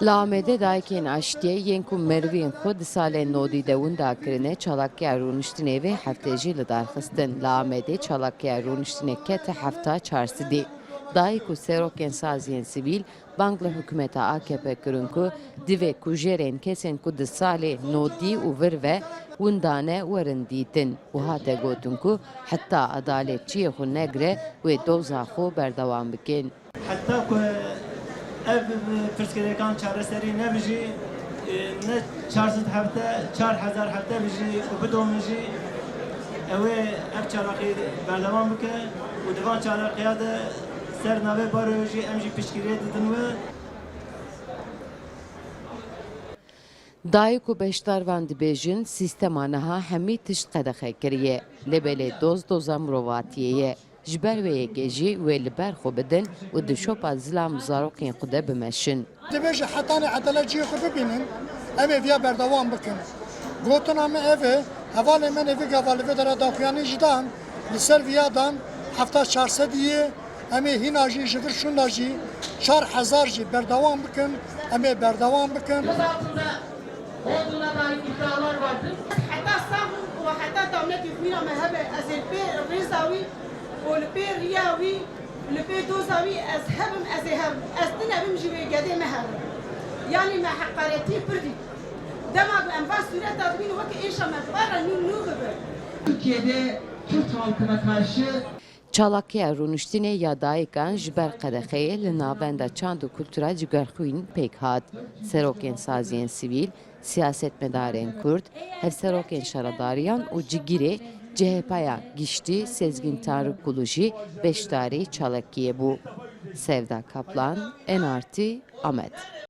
Lamede dayken aştiye yenku mervin xud salen nodi devun dakirine çalakya runiştine ve hafteci lidarxistin. Lamede çalakya runiştine kete hafta çarsidî. Dayku seroken saziyen sivil bangla hükümeta AKP kırınku dive kujeren kesen ku di salê nodî û vir ve windane werin dîtin û hate gotin ku heta adaletçiyê xwe negire wê doza xwe berdewam bikin. Hatta ku ev pirsgirêkan çareserî nebijî ne 4000 hefte bijî û bidomin jî ew ê ev çalakî berdewam bike û divan çalakiya de ser navê baroyê jî em jî piştgiriyê didin we Dayku beşdarvan dibêjin sîstema niha hemî tişt qedexe kiriye lebelê doza mirovatiyê ji ber wê yekê jî wê li ber xwe bidin û di şopa zila zarokên xwe de bimeşin. Dibêje hetanê edaletçiyê xwe bibînin em ê viya berdewam bikin. Gotina me ev e hevalê me nevê gevalivê dere daxuyanî jî dan li ser viya dan 7400 diye em ê hîna jî ji vir şunda jî 4000 jî berdewam bikin em ê berdewam bikin. olduğuna dair iddialar vardır. Hatta sahun ve hatta devlet hükmüne mehebe ezilpe rizavi ve lpe riyavi lpe dozavi ezhebim ezhebim ezdinebim jive gede mehebe. Yani me hakkareti pırdi. Dema bu envaz suret admin ve ki eşa mehbara nûbe. Türkiye'de Kürt halkına karşı Çalakya runiştine ya dayıkan ji ber qedexeyê li navenda çand û kultura cigerxwîn pêk hat. Serokên saziyên sivîl, siyasetmedarên Kurd, hevserokên şaradariyan û cigîrê CHP'ya giştî Sezgin Tanrıkulu jî beşdarî Çalakyayê bû. Sevda Kaplan, NRT, Amed.